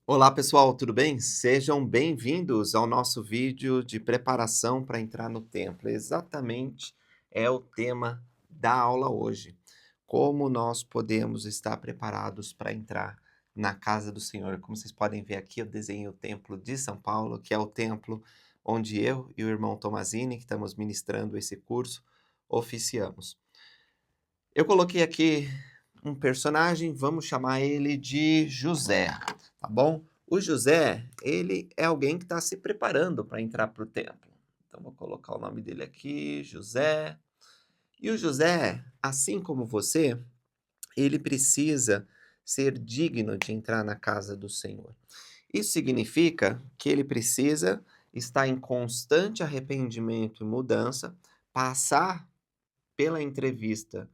Olá pessoal, tudo bem? Sejam bem-vindos ao nosso vídeo de preparação para entrar no templo. Exatamente é o tema da aula hoje. Como nós podemos estar preparados para entrar na casa do Senhor? Como vocês podem ver aqui, eu desenhei o templo de São Paulo, que é o templo onde eu e o irmão Tomazini, que estamos ministrando esse curso, oficiamos. Eu coloquei aqui um personagem, vamos chamar ele de José, tá bom? O José, ele é alguém que está se preparando para entrar para o templo. Então, vou colocar o nome dele aqui, José. E o José, assim como você, ele precisa ser digno de entrar na casa do Senhor. Isso significa que ele precisa estar em constante arrependimento e mudança, passar pela entrevista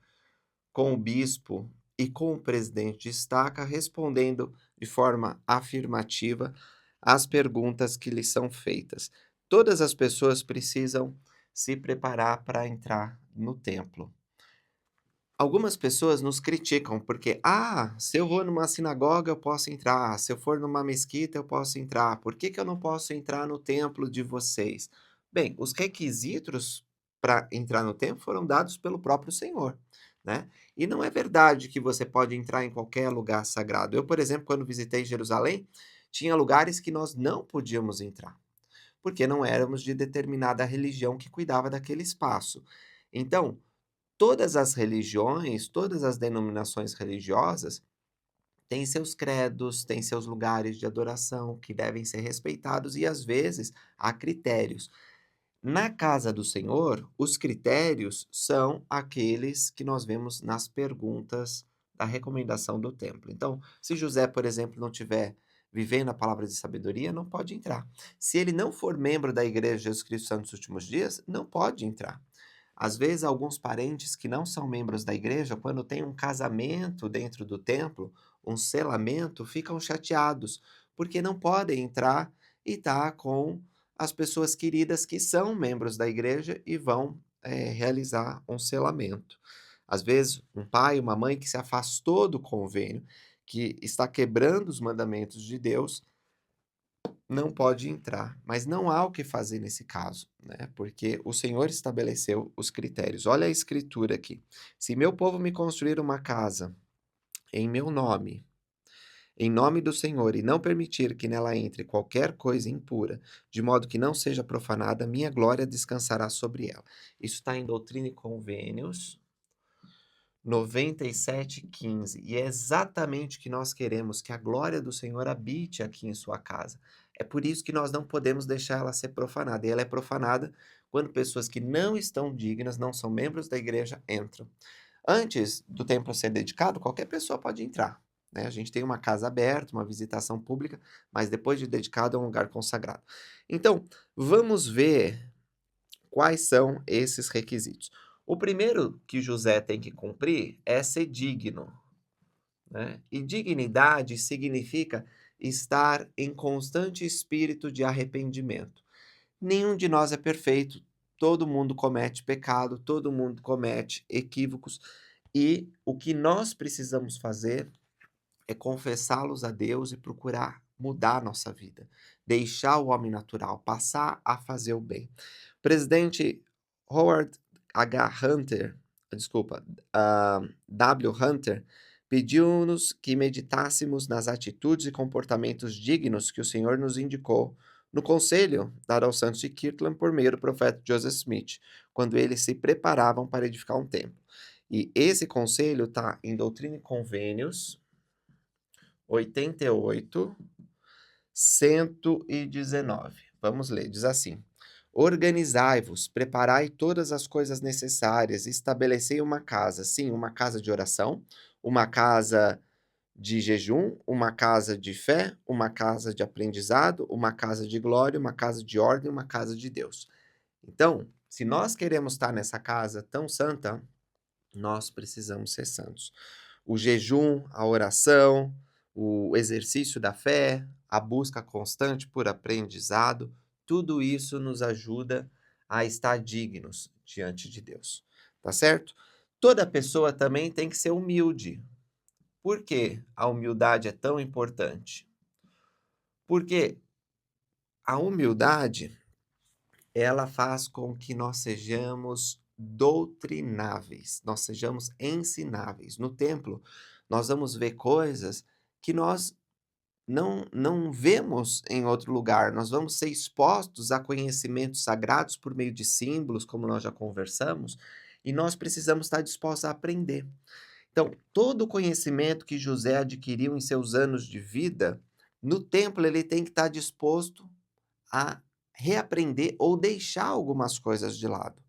com o bispo e com o presidente de estaca, respondendo de forma afirmativa às perguntas que lhes são feitas. Todas as pessoas precisam se preparar para entrar no templo. Algumas pessoas nos criticam porque, se eu vou numa sinagoga eu posso entrar, se eu for numa mesquita eu posso entrar, por que que eu não posso entrar no templo de vocês? Bem, os requisitos para entrar no templo foram dados pelo próprio Senhor, né? E não é verdade que você pode entrar em qualquer lugar sagrado. Eu, por exemplo, quando visitei Jerusalém, tinha lugares que nós não podíamos entrar, porque não éramos de determinada religião que cuidava daquele espaço. Então, todas as religiões, todas as denominações religiosas têm seus credos, têm seus lugares de adoração que devem ser respeitados e, às vezes, há critérios. Na casa do Senhor, os critérios são aqueles que nós vemos nas perguntas da recomendação do templo. Então, se José, por exemplo, não tiver vivendo a palavra de sabedoria, não pode entrar. Se ele não for membro da Igreja de Jesus Cristo Santo dos Últimos Dias, não pode entrar. Às vezes, alguns parentes que não são membros da igreja, quando tem um casamento dentro do templo, um selamento, ficam chateados, porque não podem entrar e estar com as pessoas queridas que são membros da igreja e vão realizar um selamento. Às vezes, um pai, uma mãe que se afastou do convênio, que está quebrando os mandamentos de Deus, não pode entrar, mas não há o que fazer nesse caso, né? Porque o Senhor estabeleceu os critérios. Olha a escritura aqui: se meu povo me construir uma casa em meu nome, em nome do Senhor, e não permitir que nela entre qualquer coisa impura, de modo que não seja profanada, minha glória descansará sobre ela. Isso está em Doutrina e Convênios 97:15. E é exatamente o que nós queremos, que a glória do Senhor habite aqui em sua casa. É por isso que nós não podemos deixar ela ser profanada. E ela é profanada quando pessoas que não estão dignas, não são membros da igreja, entram. Antes do templo ser dedicado, qualquer pessoa pode entrar, né? A gente tem uma casa aberta, uma visitação pública, mas depois de dedicado é um lugar consagrado. Então, vamos ver quais são esses requisitos? O primeiro que José tem que cumprir é ser digno, né? E dignidade significa estar em constante espírito de arrependimento. Nenhum de nós é perfeito, todo mundo comete pecado, todo mundo comete equívocos, e o que nós precisamos fazer é confessá-los a Deus e procurar mudar a nossa vida, deixar o homem natural, passar a fazer o bem. O presidente Howard H. Hunter, desculpa, W. Hunter, pediu-nos que meditássemos nas atitudes e comportamentos dignos que o Senhor nos indicou no conselho dado aos santos de Kirtland por meio do profeta Joseph Smith, quando eles se preparavam para edificar um templo. E esse conselho está em Doutrina e Convênios, 88, 119. Vamos ler, diz assim: organizai-vos, preparai todas as coisas necessárias, estabelecei uma casa, sim, uma casa de oração, uma casa de jejum, uma casa de fé, uma casa de aprendizado, uma casa de glória, uma casa de ordem, uma casa de Deus. Então, se nós queremos estar nessa casa tão santa, nós precisamos ser santos. O jejum, a oração, o exercício da fé, a busca constante por aprendizado, tudo isso nos ajuda a estar dignos diante de Deus, tá certo? Toda pessoa também tem que ser humilde. Por que a humildade é tão importante? Porque a humildade, ela faz com que nós sejamos doutrináveis, nós sejamos ensináveis. No templo, nós vamos ver coisas que nós não vemos em outro lugar. Nós vamos ser expostos a conhecimentos sagrados por meio de símbolos, como nós já conversamos, e nós precisamos estar dispostos a aprender. Então, todo o conhecimento que José adquiriu em seus anos de vida, no templo ele tem que estar disposto a reaprender ou deixar algumas coisas de lado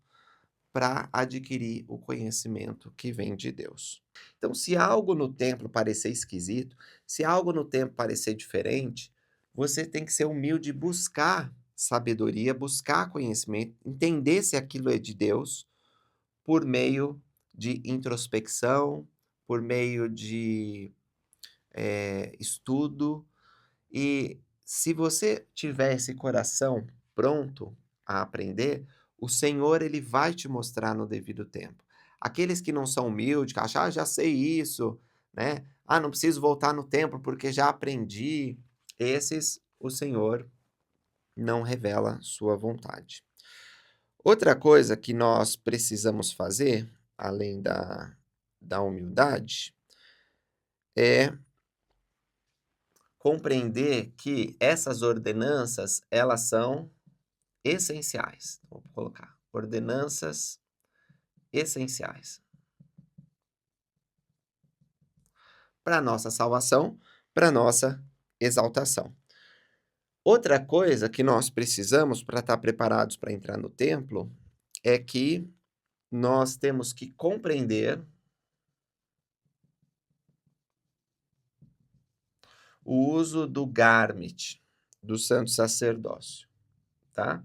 para adquirir o conhecimento que vem de Deus. Então, se algo no templo parecer esquisito, se algo no templo parecer diferente, você tem que ser humilde e buscar sabedoria, buscar conhecimento, entender se aquilo é de Deus por meio de introspecção, por meio de estudo. E se você tiver esse coração pronto a aprender, o Senhor ele vai te mostrar no devido tempo. Aqueles que não são humildes, que acham: "Ah, já sei isso", né? "Ah, não preciso voltar no templo porque já aprendi", esses o Senhor não revela sua vontade. Outra coisa que nós precisamos fazer, além da humildade, é compreender que essas ordenanças, elas são essenciais. Vou colocar ordenanças essenciais para nossa salvação, para nossa exaltação. Outra coisa que nós precisamos para estar preparados para entrar no templo é que nós temos que compreender o uso do garment, do santo sacerdócio, tá?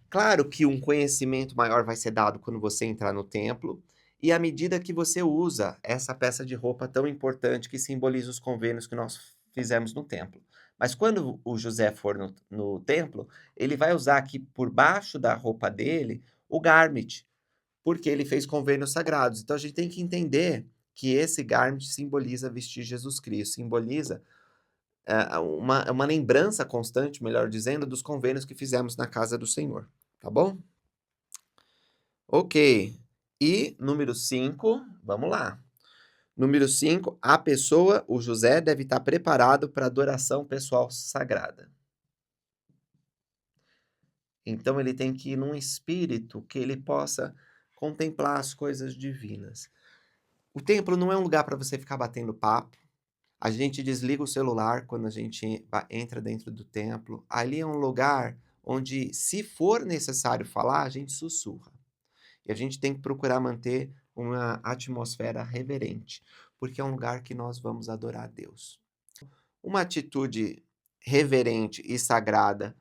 Claro que um conhecimento maior vai ser dado quando você entrar no templo, e à medida que você usa essa peça de roupa tão importante que simboliza os convênios que nós fizemos no templo. Mas quando o José for no templo, ele vai usar aqui por baixo da roupa dele o garment, porque ele fez convênios sagrados. Então a gente tem que entender que esse garment simboliza vestir Jesus Cristo, simboliza uma lembrança constante, melhor dizendo, dos convênios que fizemos na casa do Senhor, tá bom? Ok. E número 5, vamos lá. Número 5, a pessoa, o José, deve estar preparado para adoração pessoal sagrada. Então ele tem que ir num espírito que ele possa contemplar as coisas divinas. O templo não é um lugar para você ficar batendo papo. A gente desliga o celular quando a gente entra dentro do templo. Ali é um lugar onde, se for necessário falar, a gente sussurra. E a gente tem que procurar manter uma atmosfera reverente, porque é um lugar que nós vamos adorar a Deus. Uma atitude reverente e sagrada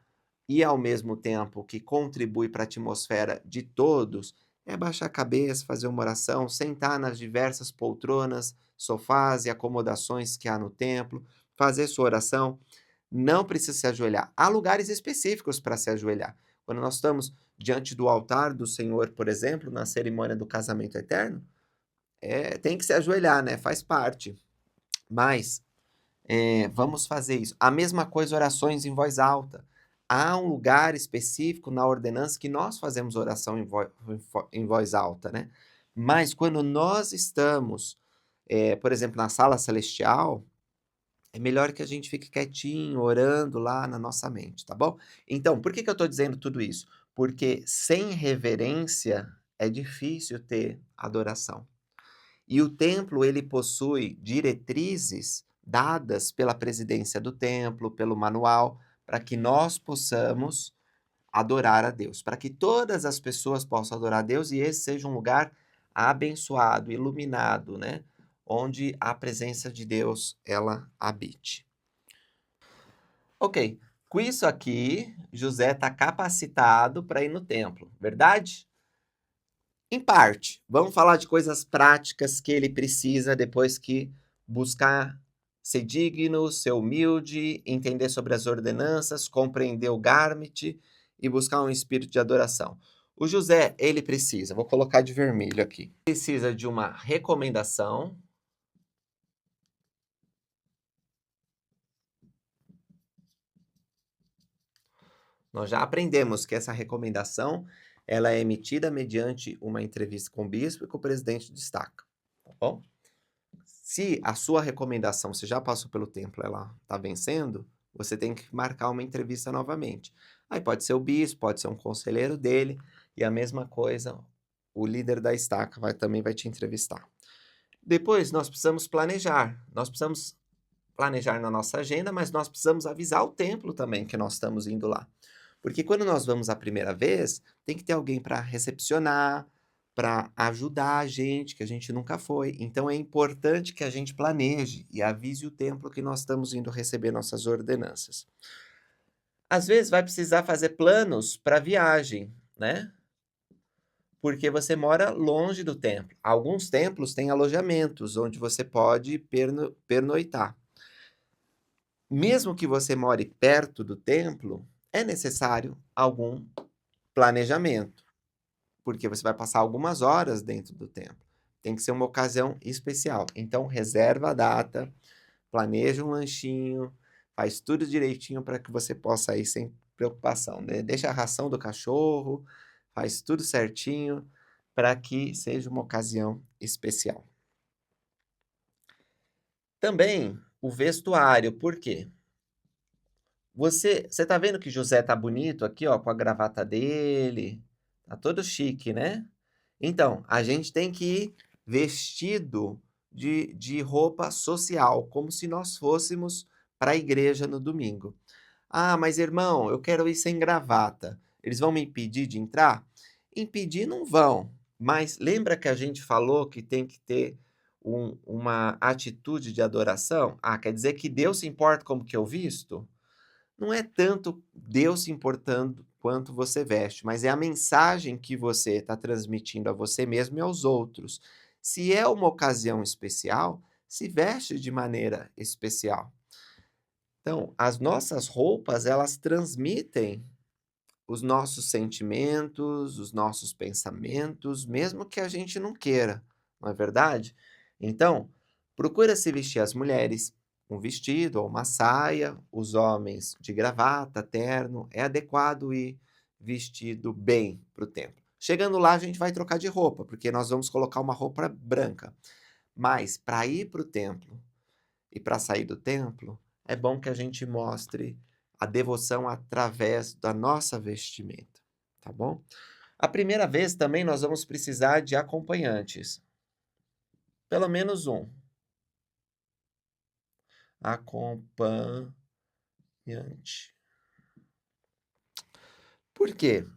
e, ao mesmo tempo, que contribui para a atmosfera de todos, é baixar a cabeça, fazer uma oração, sentar nas diversas poltronas, sofás e acomodações que há no templo, fazer sua oração. Não precisa se ajoelhar. Há lugares específicos para se ajoelhar. Quando nós estamos diante do altar do Senhor, por exemplo, na cerimônia do casamento eterno, tem que se ajoelhar, né? Faz parte. Mas vamos fazer isso. A mesma coisa, orações em voz alta. Há um lugar específico na ordenança que nós fazemos oração em voz alta, né? Mas quando nós estamos, por exemplo, na sala celestial, é melhor que a gente fique quietinho, orando lá na nossa mente, tá bom? Então, por que que eu estou dizendo tudo isso? Porque sem reverência é difícil ter adoração. E o templo, ele possui diretrizes dadas pela presidência do templo, pelo manual, para que nós possamos adorar a Deus, para que todas as pessoas possam adorar a Deus e esse seja um lugar abençoado, iluminado, né? Onde a presença de Deus, ela habite. Ok, com isso aqui, José está capacitado para ir no templo, verdade? Em parte. Vamos falar de coisas práticas que ele precisa depois que buscar ser digno, ser humilde, entender sobre as ordenanças, compreender o Garmit e buscar um espírito de adoração. O José, ele precisa, vou colocar de vermelho aqui, precisa de uma recomendação, Nós já aprendemos que essa recomendação, ela é emitida mediante uma entrevista com o bispo e com o presidente de estaca, tá bom? Se a sua recomendação, você já passou pelo templo, ela está vencendo, você tem que marcar uma entrevista novamente. Aí pode ser o bispo, pode ser um conselheiro dele, e a mesma coisa, o líder da estaca também vai te entrevistar. Depois, nós precisamos planejar. Nós precisamos planejar na nossa agenda, mas nós precisamos avisar o templo também que nós estamos indo lá. Porque quando nós vamos a primeira vez, tem que ter alguém para recepcionar, para ajudar a gente, que a gente nunca foi. Então é importante que a gente planeje e avise o templo que nós estamos indo receber nossas ordenanças. Às vezes vai precisar fazer planos para viagem, né? Porque você mora longe do templo. Alguns templos têm alojamentos onde você pode pernoitar. Mesmo que você more perto do templo, é necessário algum planejamento, porque você vai passar algumas horas dentro do templo. Tem que ser uma ocasião especial. Então, reserva a data, planeja um lanchinho, faz tudo direitinho para que você possa ir sem preocupação, né? Deixa a ração do cachorro, faz tudo certinho para que seja uma ocasião especial. Também o vestuário, por quê? Você tá vendo que José tá bonito aqui, ó, com a gravata dele, tá todo chique, né? Então, a gente tem que ir vestido de roupa social, como se nós fôssemos para a igreja no domingo. "Ah, mas irmão, eu quero ir sem gravata, eles vão me impedir de entrar?" Impedir não vão, mas lembra que a gente falou que tem que ter uma atitude de adoração? Ah, quer dizer que Deus se importa como que eu visto? Não é tanto Deus se importando quanto você veste, mas é a mensagem que você está transmitindo a você mesmo e aos outros. Se é uma ocasião especial, se veste de maneira especial. Então, as nossas roupas, elas transmitem os nossos sentimentos, os nossos pensamentos, mesmo que a gente não queira, não é verdade? Então, procura se vestir as mulheres um vestido ou uma saia, os homens de gravata, terno, é adequado ir vestido bem para o templo. Chegando lá, a gente vai trocar de roupa, porque nós vamos colocar uma roupa branca. Mas para ir para o templo e para sair do templo, é bom que a gente mostre a devoção através da nossa vestimenta, tá bom? A primeira vez também nós vamos precisar de acompanhantes, pelo menos um acompanhante. Por quê?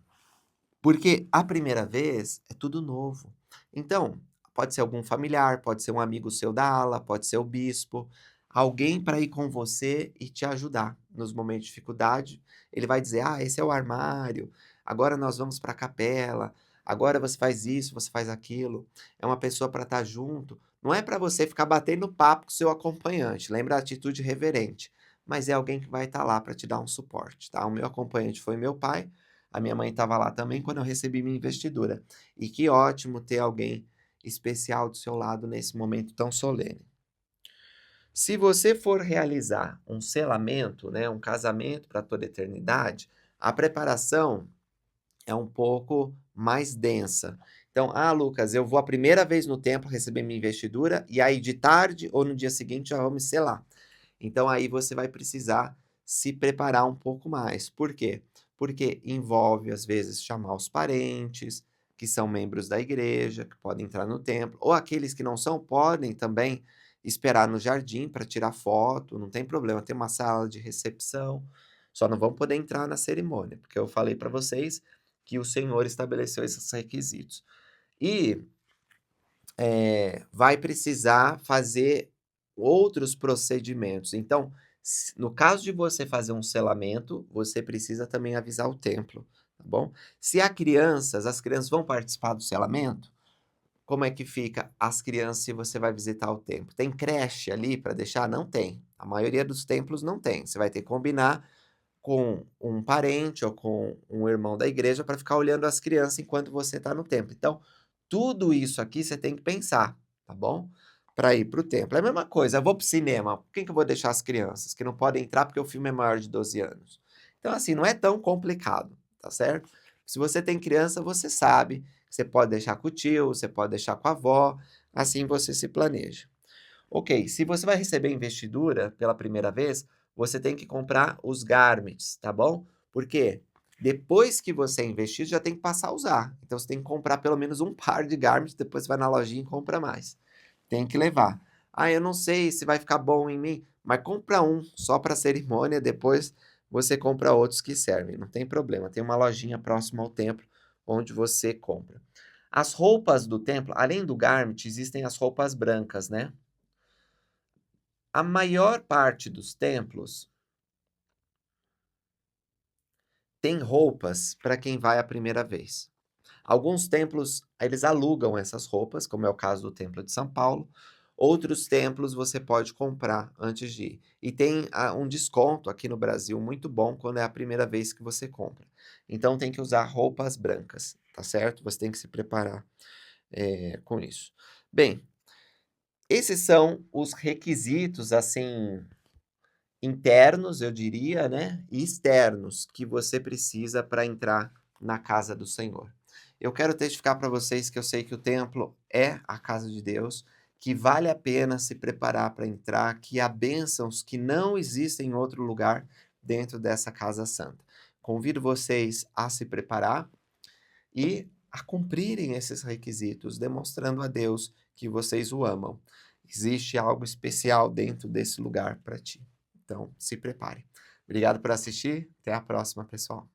Porque a primeira vez é tudo novo. Então, pode ser algum familiar, pode ser um amigo seu da ala, pode ser o bispo, alguém para ir com você e te ajudar nos momentos de dificuldade. Ele vai dizer: "Ah, esse é o armário, agora nós vamos para a capela, agora você faz isso, você faz aquilo". É uma pessoa para estar junto. Não é para você ficar batendo papo com o seu acompanhante, lembra a atitude reverente, mas é alguém que vai estar lá para te dar um suporte, tá? O meu acompanhante foi meu pai, a minha mãe estava lá também quando eu recebi minha investidura. E que ótimo ter alguém especial do seu lado nesse momento tão solene. Se você for realizar um selamento, né, um casamento para toda a eternidade, a preparação é um pouco mais densa. Então, ah, Lucas, eu vou a primeira vez no templo receber minha investidura e aí de tarde ou no dia seguinte já vou me selar. Então aí você vai precisar se preparar um pouco mais. Por quê? Porque envolve, às vezes, chamar os parentes, que são membros da igreja, que podem entrar no templo, ou aqueles que não são, podem também esperar no jardim para tirar foto, não tem problema, tem uma sala de recepção, só não vão poder entrar na cerimônia, porque eu falei para vocês que o Senhor estabeleceu esses requisitos. E vai precisar fazer outros procedimentos. Então, no caso de você fazer um selamento, você precisa também avisar o templo, tá bom? Se há crianças, as crianças vão participar do selamento? Como é que fica as crianças se você vai visitar o templo? Tem creche ali para deixar? Não tem. A maioria dos templos não tem. Você vai ter que combinar com um parente ou com um irmão da igreja para ficar olhando as crianças enquanto você está no templo. Então, tudo isso aqui você tem que pensar, tá bom? Para ir para o templo. É a mesma coisa, eu vou para o cinema, por que que eu vou deixar as crianças que não podem entrar porque o filme é maior de 12 anos? Então, assim, não é tão complicado, tá certo? Se você tem criança, você sabe que você pode deixar com o tio, você pode deixar com a avó, assim você se planeja. Ok, se você vai receber investidura pela primeira vez, você tem que comprar os garments, tá bom? Porque depois que você é investido, já tem que passar a usar. Então você tem que comprar pelo menos um par de garments, depois você vai na lojinha e compra mais. Tem que levar. Ah, eu não sei se vai ficar bom em mim, mas compra um só para cerimônia, depois você compra outros que servem, não tem problema. Tem uma lojinha próxima ao templo onde você compra. As roupas do templo, além do garment, existem as roupas brancas, né? A maior parte dos templos tem roupas para quem vai a primeira vez. Alguns templos, eles alugam essas roupas, como é o caso do Templo de São Paulo. Outros templos você pode comprar antes de ir. E tem um desconto aqui no Brasil muito bom quando é a primeira vez que você compra. Então tem que usar roupas brancas, tá certo? Você tem que se preparar com isso. Bem, esses são os requisitos, assim, internos, eu diria, né, e externos que você precisa para entrar na casa do Senhor. Eu quero testificar para vocês que eu sei que o templo é a casa de Deus, que vale a pena se preparar para entrar, que há bênçãos que não existem em outro lugar dentro dessa casa santa. Convido vocês a se preparar e a cumprirem esses requisitos, demonstrando a Deus que vocês o amam. Existe algo especial dentro desse lugar para ti. Então, se prepare. Obrigado por assistir. Até a próxima, pessoal.